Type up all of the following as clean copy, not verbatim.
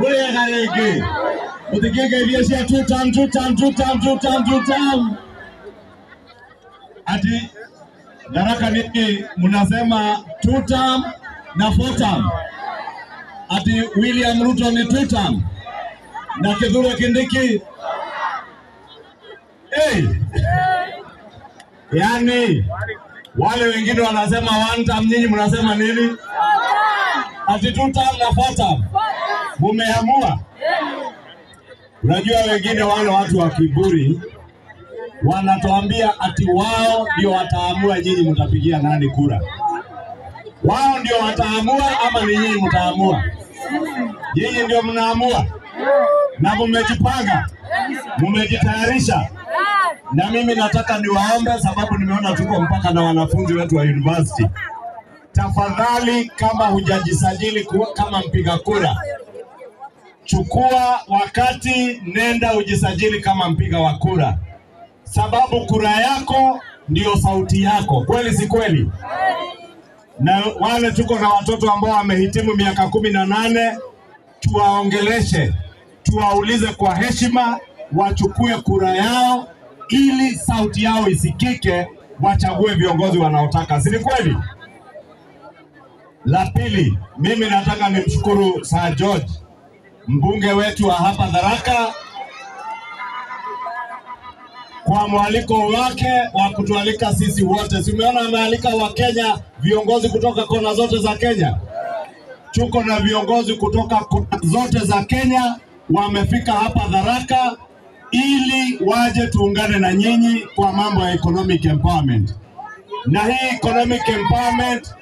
Wewe galege. Utikike biashara two term. Ati Tharaka Nithi mnasema 2 term na 4 term. Ati William Ruto ni 2 term. Na Kithure Kindiki. Yani wale wengine wanasema 1 term, nyinyi mnasema nini? Ati 2 term na 4 term. Mumeamua. Unajua wengine wale watu wa kiburi wanatuambia ati wao ndio wataamua nyinyi mtapigia nani kura. Wao ndio wataamua ama ni nyinyi mtaamua? Nyinyi ndio mnaamua. Na mmejipanga. Mmejitayarisha. Na mimi nataka niwaombe, sababu nimeona tuko mpaka na wanafunzi wetu wa university. Tafadhali, kama hujajisajili kama mpiga kura, chukua wakati, nenda ujisajili kama mpiga wa kura. Sababu kura yako ndio sauti yako. Kweli si kweli? Na wale tuko na watoto ambao wamehitimu miaka 18, tuwaongeleshe, tuwaulize kwa heshima, wachukue kura yao ili sauti yao isikike, wachague viongozi wanaotaka. Si kweli? La pili, mimi nataka nimshukuru Sir George, mbunge wetu wa hapa Tharaka, kwa mwaliko wake wa kutualika sisi wote. Simeona amealika wa Kenya, viongozi kutoka kona zote za Kenya. Tuko na viongozi kutoka kona zote za Kenya wamefika hapa Tharaka ili waje tuungane na nyinyi kwa mambo ya economic empowerment. Na hii economic empowerment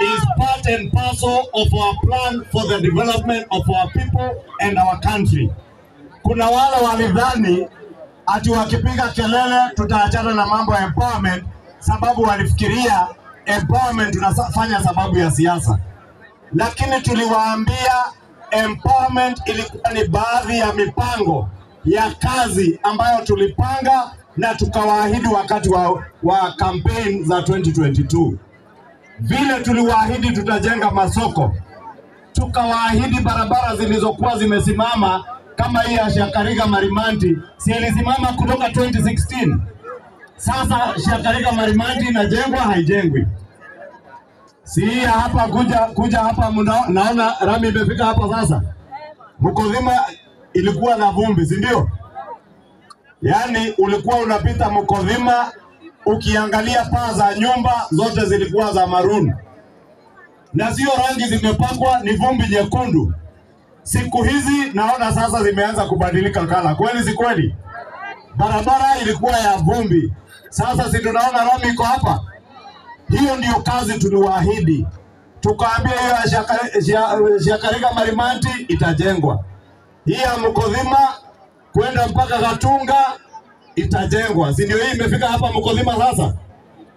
is part and parcel of our plan for the development of our people and our country. Kuna wale walidhani ati wakipiga kelele tutaachana na mambo ya empowerment, sababu walifikiria empowerment tunafanya sababu ya siasa. Lakini tuliwaambia empowerment ilikuwa ni baadhi ya mipango ya kazi ambayo tulipanga na tukawaahidi wakati wa campaign za 2022. Vile tuliwaahidi tutajenga masoko, tukawaahidi barabara zilizokuwa zimesimama kama hii ya Shakahola Marimanti, si ilisimama kutoka 2016. Sasa Shakahola Marimanti inajengwa haijengwi. Si hapa kuja hapa naona rami imefika hapa sasa. Mkodhima ilikuwa na vumbi, si ndio? Yani ulikuwa unapita Mkodhima, ukiangalia paa za nyumba zote zilikuwa za maroon. Na sio rangi zimepakwa, ni vumbi nyekundu. Siku hizi naona sasa zimeanza kubadilika kala. Kweli si kweli? Barabara ilikuwa ya vumbi. Sasa si tunaona rami iko hapa. Hiyo ndio kazi tuliwaahidi. Tukaambia hiyo Shakahola Marimanti itajengwa. Hii ya Mkodhima kwenda mpaka Gatunga itajengwa. Si ndio hii imefika hapa Mkodhima sasa?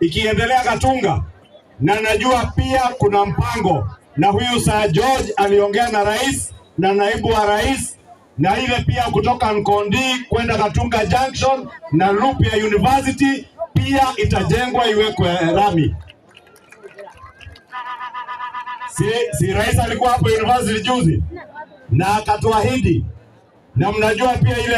Ikiendelea Gatunga. Na najua pia kuna mpango. Na huyu Sir George aliongea na rais na naibu wa rais, na ile pia kutoka Nkondi kwenda Gatunga Junction na loop ya university pia itajengwa iwekwe rami. Si rais alikuwa hapo university juzi na akatuahidi. Na mnajua pia ile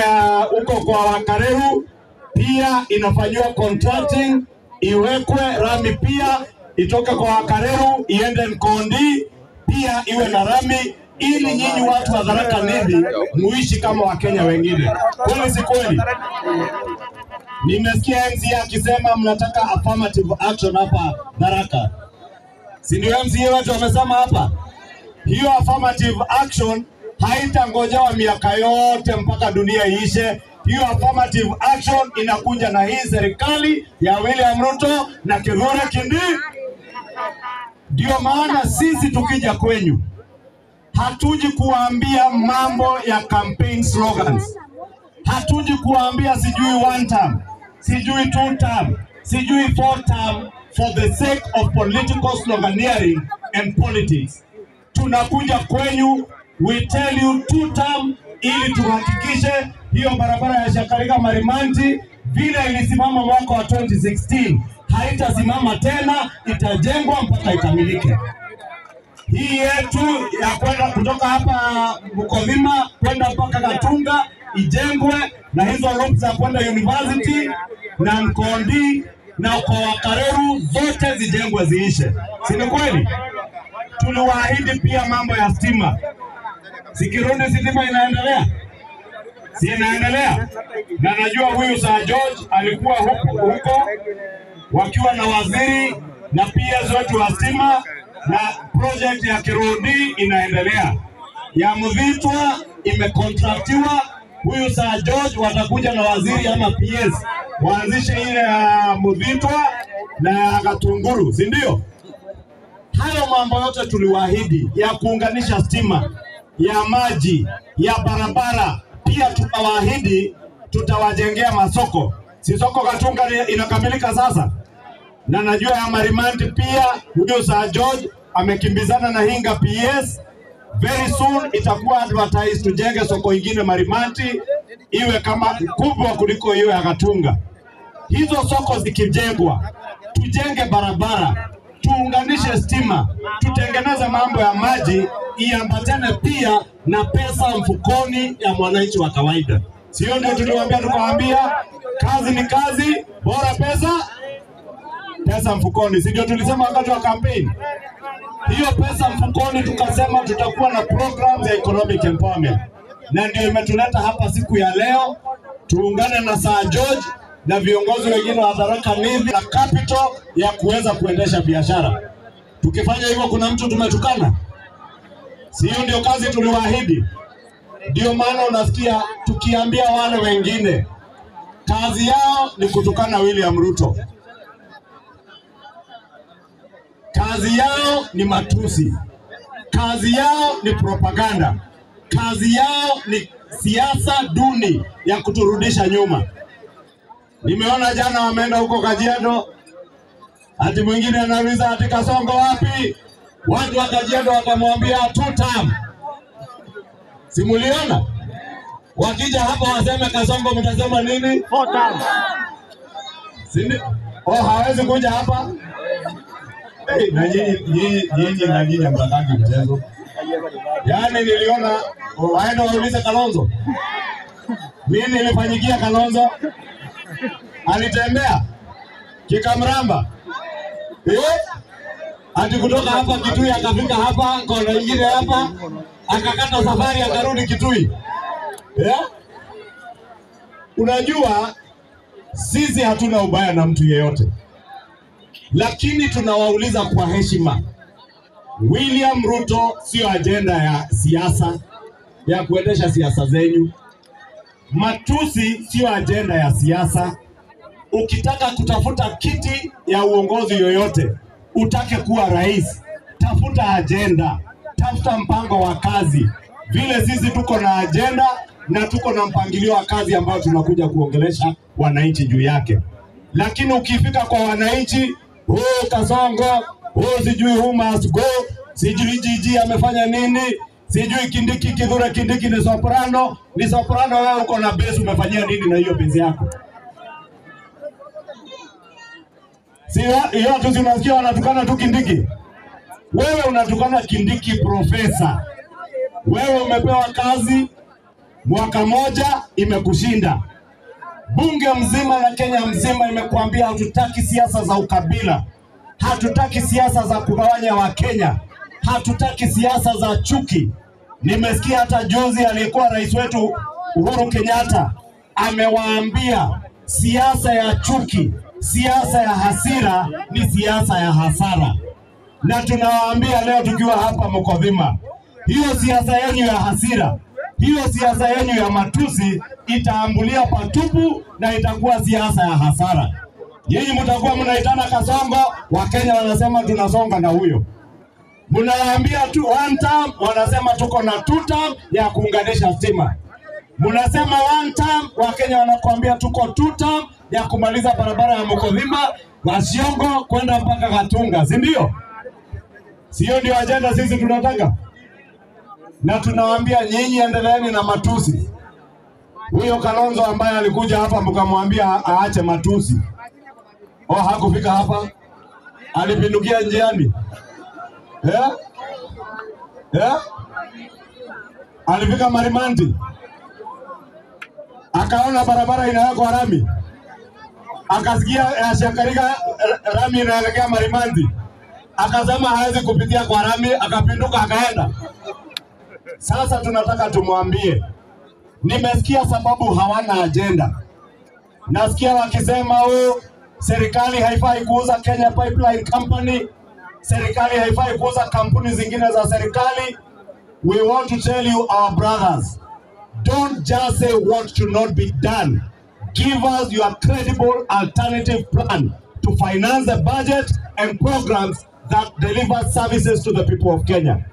uko kwa Wakareru pia inafanywa contracting, iwekwe rami pia itoke kwa Wakareru iende Nkondi pia iwe na rami, ili nyinyi watu wa Tharaka Nithi muishi kama Wakenya wengine. Kweli si kweli? Nimesikia MCA akisema mnataka affirmative action hapa Tharaka. Si ndio MCA wetu wamesema hapa? Hiyo affirmative action haitangojewa miaka yote mpaka dunia iishe. Hiyo affirmative action inakuja na hii serikali ya William Ruto na Kithure Kindiki. Ndio maana sisi tukija kwenyu hatuji kuambia mambo ya campaign slogans. Hatuji kuambia sijui 1 term, sijui 2 term, sijui 4 term for the sake of political sloganeering and politics. Tunakuja kwenyu, we tell you 2 term ili tuhakikishe hiyo barabara ya Shakahola Marimanti vile ilisimama mwaka wa 2016 haitasimama tena, itajengwa mpaka ikamilike. hii yetu ya kwenda kutoka hapa Mukovima kwenda mpaka Gatunga ijengwe, na hizo loops za kwenda university na Nkondi na kwa Wakareru zote zijengwe ziishe. Si ni kweli? Tuliwaahidi pia mambo ya stima. Sikirundi stima inaendelea? Si inaendelea? Na najua huyu Sir George alikuwa huko wakiwa na waziri na pia zote wa stima, na project ya Kirundi inaendelea. Ya Mvitwa imekontraktiwa, huyu Sir George watakuja na waziri ama PS waanzishe ile ya Mvitwa na Gatunguru, si ndio? Hayo mambo yote tuliwaahidi, ya kuunganisha stima, ya maji, ya barabara, pia tukawaahidi tutawajengea masoko. Si soko Gatunga inakamilika sasa? Na najua ya Marimanti pia huyo Sir George amekimbizana na Hinga PS. Very soon itakuwa advertised tujenge soko ingine Marimanti iwe kama kubwa kuliko hiyo ya Gatunga. Hizo soko zikijengwa, tujenge barabara, tuunganishe stima, tutengeneze mambo ya maji, iambatane pia na pesa mfukoni ya mwananchi wa kawaida. Sio ndio tukawaambia kazi ni kazi, bora pesa mfukoni. Si ndio tulisema wakati wa campaign? Hiyo pesa mfukoni tukasema tutakuwa na programs ya economic empowerment. Na ndio imetuleta hapa siku ya leo, tuungane na Sir George na viongozi wengine wa Tharaka Nithi na capital ya kuweza kuendesha biashara. Tukifanya hivyo kuna mtu tumetukana? Si hiyo ndio kazi tuliwaahidi? Ndio maana unasikia tukiambia wale wengine kazi yao ni kutukana William Ruto. Kazi yao ni matusi. Kazi yao ni propaganda. Kazi yao ni siasa duni ya kuturudisha nyuma. Nimeona jana wameenda huko Kajiado, ati mwingine anauliza ati Kasongo wapi? Watu wa Kajiado wakamwambia 2 term. Simuliona? Wakija hapa waseme Kasongo mtasema nini? 4 term. Sini? Hawezi kuja hapa? Na nyinyi mtakaki mchezo. Yaani niliona waenda waulize Kalonzo. Mimi nilifanyikia Kalonzo. Alitembea kikamramba. Ati kutoka hapa Kitui akafika hapa, kona nyingine hapa, akakata safari akarudi Kitui. Unajua sisi hatuna ubaya na mtu yeyote, lakini tunawauliza kwa heshima. William Ruto sio ajenda ya siasa ya kuendesha siasa zenyu. Matusi sio ajenda ya siasa. Ukitaka kutafuta kiti ya uongozi yoyote, utake kuwa rais, tafuta ajenda, tafuta mpango wa kazi. Vile sisi tuko na ajenda na tuko na mpangilio wa kazi ambao tunakuja kuongelesha wananchi juu yake. Lakini ukifika kwa wananchi, Kasongo, sijui who must go, sijui Jiji amefanya nini, sijui Kindiki Kithure Kindiki ni soprano, wewe uko na base umefanyia nini na hiyo base yako? Si hiyo tu unasikia wanatukana tu Kindiki. Wewe unatukana Kindiki profesa. Wewe umepewa kazi mwaka moja imekushinda. Bunge mzima na Kenya mzima imekuambia hatutaki siasa za ukabila. Hatutaki siasa za kugawanya Wakenya. Hatutaki siasa za chuki. Nimesikia hata juzi aliyekuwa rais wetu Uhuru Kenyatta amewaambia siasa ya chuki, siasa ya hasira ni siasa ya hasara. Na tunawaambia leo tukiwa hapa Mukovima, hiyo siasa yenu ya hasira, hiyo siasa yenu ya matusi itaambulia patupu na itakuwa siasa ya hasara. Yeye mtakuwa mnaitana Kasongo, Wakenya wanasema tunasonga na huyo. Mnaambia tu 1 term, wanasema tuko na 2 term ya kuunganisha stima. Mnasema 1 term, Wakenya wanakuambia tuko 2 term ya kumaliza barabara ya Mukovima, Wasiongo kwenda mpaka Gatunga, si ndio? Sio ndio ajenda sisi tunataka? Na tunawaambia nyinyi endeleeni na matusi. Huyo Kalonzo ambaye alikuja hapa mkamwambia aache matusi, hakufika hapa, alipindukia njiani. Alifika Marimanti, akaona barabara inawekwa rami, akasikia Shakarika rami inaelekea Marimanti, akasema hawezi kupitia kwa rami, akapinduka akaenda. Sasa tunataka tumwambie, nimesikia sababu hawana agenda. Nasikia wakisema serikali haifai kuuza Kenya Pipeline Company, serikali haifai kuuza kampuni zingine za serikali. We want to tell you, our brothers, don't just say what should not be done. Give us your credible alternative plan to finance the budget and programs that deliver services to the people of Kenya.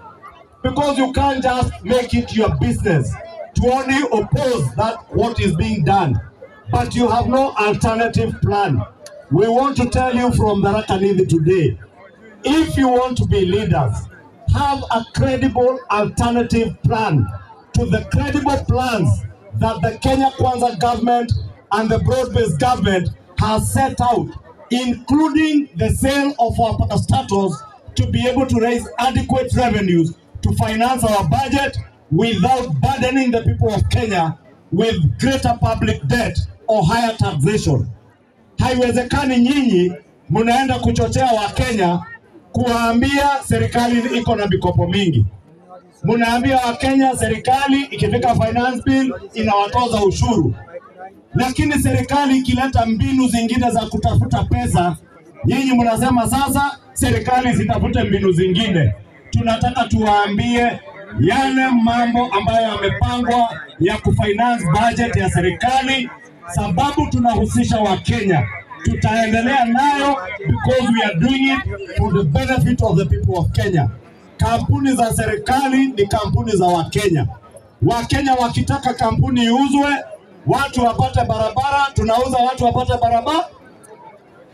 Because you can't just make it your business to only oppose that what is being done, but you have no alternative plan. We want to tell you from Tharaka Nithi today, if you want to be leaders, have a credible alternative plan to the credible plans that the Kenya Kwanza government and the broad-based government has set out, including the sale of our parastatals to be able to raise adequate revenues to finance our budget without burdening the people of Kenya with greater public debt or higher taxation. Haiwezekani nyinyi munaenda kuchochea wa Kenya kuambia serikali iko na mikopo mingi. Munaambia wa Kenya serikali ikifika finance bill inawatoza ushuru. Lakini serikali ikileta mbinu zingine za kutafuta pesa, nyinyi mnasema sasa serikali zitafute mbinu zingine. Tunataka tuwaambie yale mambo ambayo yamepangwa ya kufinance budget ya serikali, sababu tunahusisha wa Kenya. Tutaendelea nayo because we are doing it for the benefit of the people of Kenya. Kampuni za serikali ni kampuni za Wakenya. Wakenya wakitaka kampuni iuzwe, watu wapate barabara, tunauza watu wapate barabara,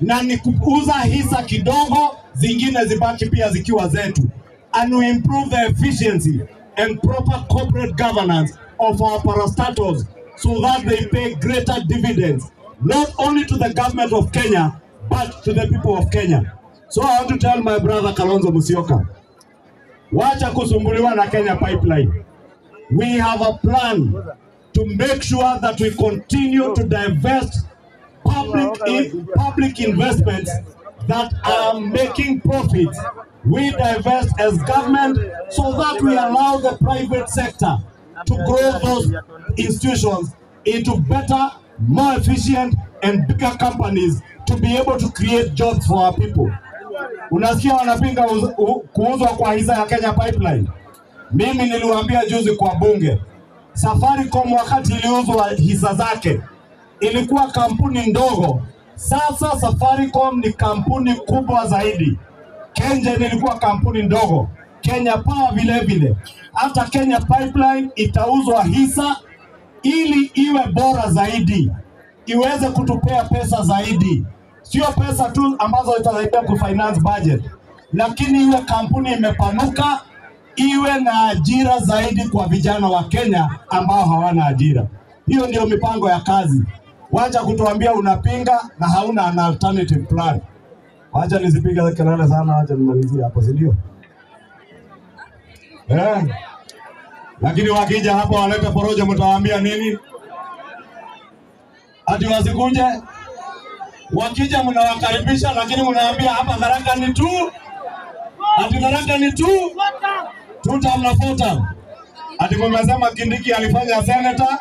na ni kuuza hisa kidogo, zingine zibaki pia zikiwa zetu. And we improve the efficiency and proper corporate governance of our parastatals so that they pay greater dividends, not only to the government of Kenya, but to the people of Kenya. So I want to tell my brother Kalonzo Musyoka, wacha kusumbuliwa na Kenya Pipeline. We have a plan to make sure that we continue to divest public investments that are making profits. We divest as government so that we allow the private sector to grow those institutions into better, more efficient and bigger companies to be able to create jobs for our people. Unasikia wanapinga kuuzwa kwa hisa ya Kenya Pipeline. Mimi niliwaambia juzi kwa bunge, Safaricom wakati iliuzwa hisa zake ilikuwa kampuni ndogo. Sasa Safaricom ni kampuni kubwa zaidi. KenGen ilikuwa kampuni ndogo, Kenya Power vile vile. Hata Kenya Pipeline itauzwa hisa ili iwe bora zaidi, iweze kutupea pesa zaidi. Sio pesa tu ambazo itasaidia kufinance budget, lakini iwe kampuni imepanuka, iwe na ajira zaidi kwa vijana wa Kenya ambao hawana ajira. Hiyo ndio mipango ya kazi. Wacha kutuambia unapinga na hauna an alternative plan. Wacha nisipiga kelele sana, wacha nimalizie hapo, si ndio? Lakini wakija hapa waleta porojo, mtawaambia nini? Ati wasikuje? Wakija mnawakaribisha, lakini mnawaambia hapa Tharaka ni tu. Ati Tharaka ni tu. Tuta mnafuta. Ati mmesema Kindiki alifanya senator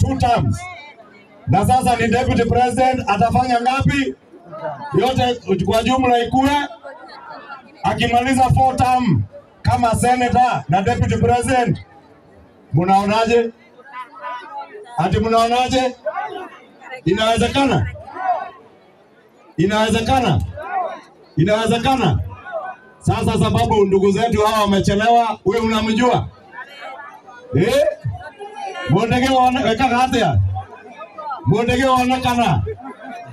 2 terms. Na sasa ni deputy president, atafanya ngapi? Yote kwa jumla ikuwe akimaliza 4 term kama senator na deputy president. Munaonaje? Ati munaonaje? Inawezekana? Inawezekana? Inawezekana? Sasa sababu ndugu zetu hawa wamechelewa, wewe unamjua? Mondege weka katia. Mondege wanakana.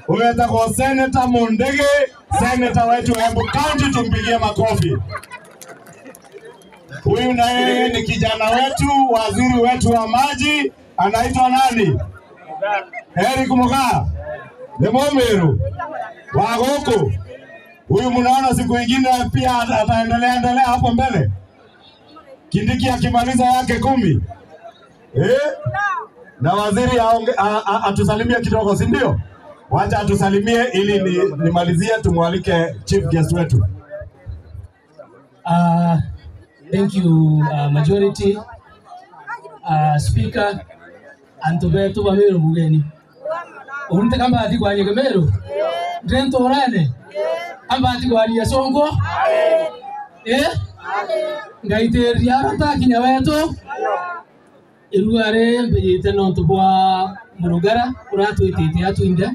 Uweza kwa senator Mondege, senator wetu Embu County, tumpigie makofi. Huyu naye ni kijana wetu, waziri wetu wa maji, anaitwa nani? Eric Mugaa. Demomeru. Wagoko. Huyu mnaona siku nyingine pia ataendelea hapo mbele. Kindiki akimaliza yake 10. Na waziri atusalimie kidogo, si ndio? Wacha atusalimie ili nimalizie, tumwalike chief guest wetu. Thank you, majority, speaker, Antobeto Bamero Mugeni. Unte kamba ati kwa Nyegemero? Drento orane? Kamba ati kwa Songo? Ngaite riarata kinyaweto? Iruare mbejite nontubwa Murugara, kuratu ititi atu inde.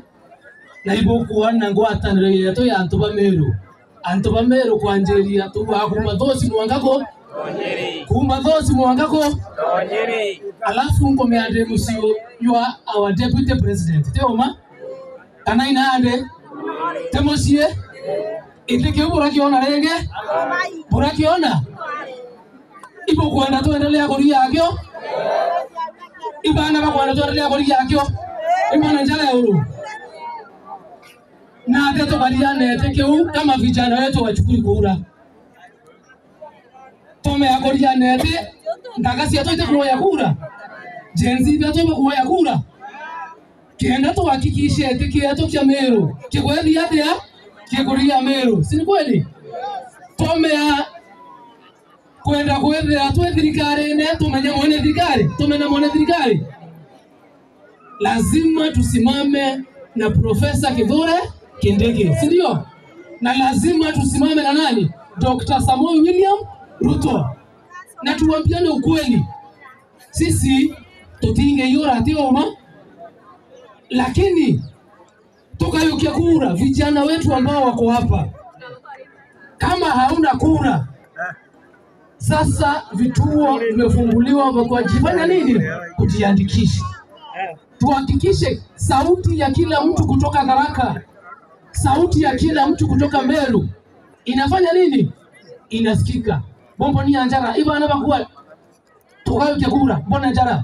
Na ibo kuwana ngwatanire yeto ya Antobamero. Antobamero kwa Angelia tuwa kumadhosi mwangako? Kumadhosi mwangako? Alafu mkomeande musio, you are our deputy president. Teoma? Kanaina ande? Temosie? Iteke burakiona renge? Burakiona? Ibo kuanda tuendelea kuria akyo? Ibana bakuanda tuendelea kuria akyo? Ibana njala ya uru? Na teto bariane tekeu kama vijana wetu wachukui kura. Tome ya koria nete ndagasi atoite kuoya kura. Jenzi beto kuoya kura. Kienda to hakikishe tekiato kya Meru. Kigweli yate ya kiguria Meru. Si kweli? Tome ya kwenda kwenda atwe thirikari ne tumenya mwene thirikari. Tumena mwene thirikari. Lazima tusimame na Profesa Kithure Kindiki, si ndio? Na lazima tusimame na nani? Dr. Samoei William Ruto. Na tuambiane ukweli. Sisi tutinge yora tioma. Lakini tukayukia kura vijana wetu ambao wako hapa. Kama hauna kura, sasa vituo vimefunguliwa kwa kujifanya nini? Kujiandikisha. Tuhakikishe sauti ya kila mtu kutoka Tharaka, sauti ya kila mtu kutoka Meru inafanya nini? Inasikika. Bombo ni anjara iba anabakuwa tukayukia kura. Mbona anjara?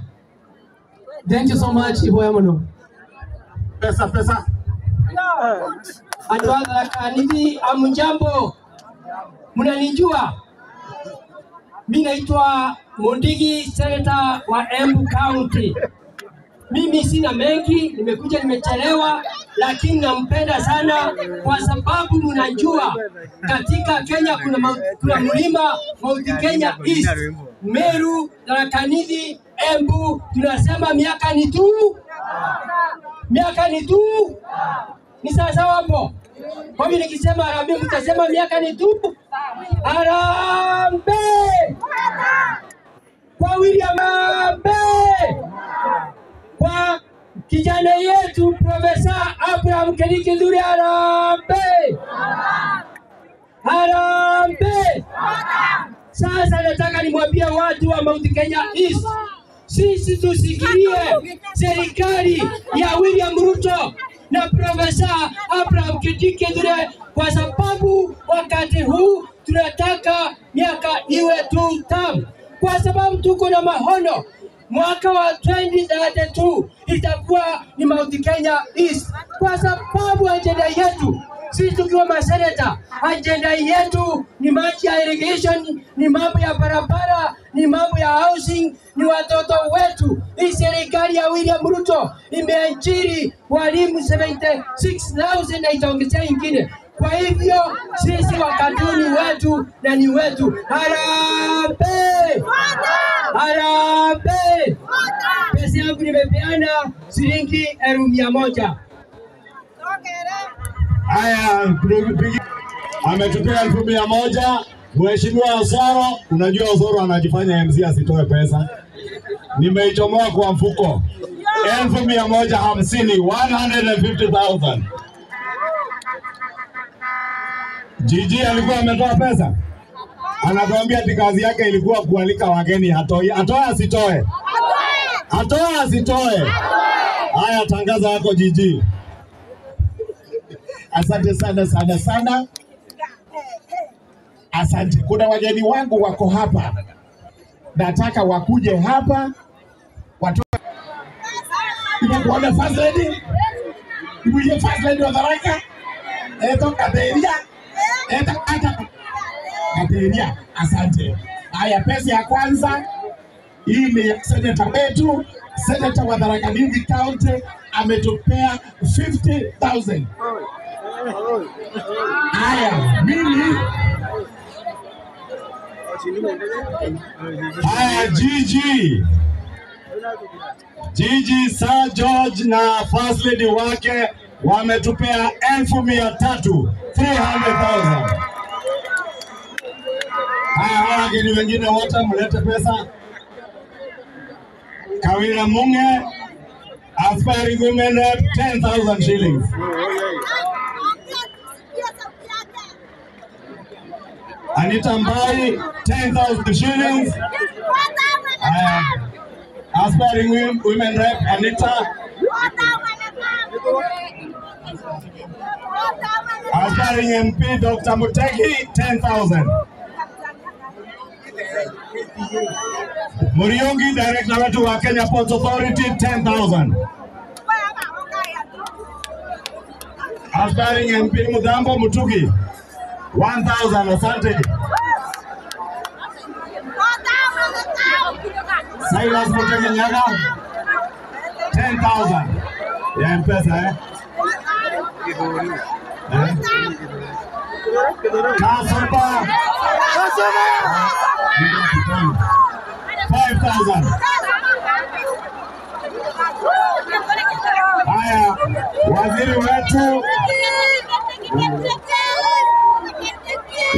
Thank you so much Iboyamono. Pesa. Adwala kanidi amujambo. Mnanijua? Mimi naitwa Mondigi, senator wa Embu County. Mimi sina mengi, nimekuja nimechelewa, lakini nampenda sana kwa sababu mnajua katika Kenya kuna mlima Mount Kenya East, Meru, Tharaka Nithi, Embu. Tunasema miaka ni tu. Miaka ni tu. Ni sawa hapo. Kwa hiyo nikisema harambee mtasema miaka ni tu. Harambee. Kwa William Harambee. Kwa kijana yetu Profesa Abraham Kindiki harambee. Harambee. Sasa nataka nimwambie watu wa Mount Kenya East, sisi tusikilie serikali ya William Ruto na Profesa Abraham Kindiki kwa sababu wakati huu tunataka miaka iwe 2 term, kwa sababu tuko na mahono. Mwaka wa 2032 itakuwa ni Mount Kenya East, kwa sababu agenda yetu sisi tukiwa maseneta, agenda yetu ni maji ya irrigation, ni mambo ya barabara, ni mambo ya housing, ni watoto wetu. Hii serikali ya William Ruto imeajiri walimu 76,000 na itaongezea ingine. Kwa hivyo sisi wakatuni wetu na ni wetu. Harambee! Harambee! Pesa yangu nimepeana shilingi 1,100. Haya, ametupea 1,100. Mheshimiwa Osoro, unajua Osoro anajifanya MC asitoe pesa. Nimeichomoa kwa mfuko. 1,150, 150,000. Gigi alikuwa ametoa pesa. Anatuambia ati kazi yake ilikuwa kualika wageni, atoe asitoe. Atoe asitoe. Haya, tangaza yako Gigi. Asante sana. Asante. Kuna wageni wangu wako hapa. Nataka wakuje hapa. Kuona first lady. Ibuye first lady wa Tharaka. Kateria. Kateria. Asante. Haya, pesa ya kwanza hii ni ya seneta wetu, seneta wa Tharaka Nithi County ametupea 50,000. Haya, mimi haya Gigi Sir George na First Lady wake wametupea 1,300, 300,000. Haya, wageni wengine wote mlete pesa. Kawira Munge, aspiring women rep, 10,000 shillings. Anita Mbai, 10,000 shillings. Aspiring women rep, Anita. Aspiring MP, Dr. Mutegi, 10,000. Muriungi, director wetu wa Kenya Ports Authority, 10,000. Aspiring MP Mudambo Mutugi, 1,000. Asante. Silas Mutegi Nyaga, 10,000. Ya M-Pesa Kasopa, 5,000. Haya,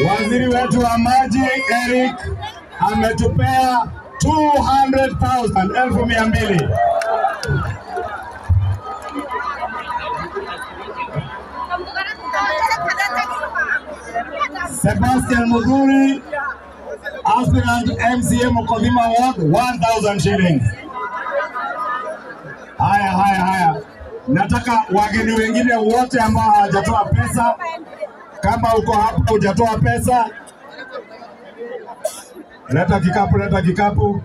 waziri wetu wa maji Eric ametupea 200,000, 200,000. Sebastian Mudhuri, aspirant MCA Mukodhima Ward, 1,000 shillings. Haya. Nataka wageni wengine wote ambao hawajatoa pesa, kama uko hapa hujatoa pesa, leta kikapu.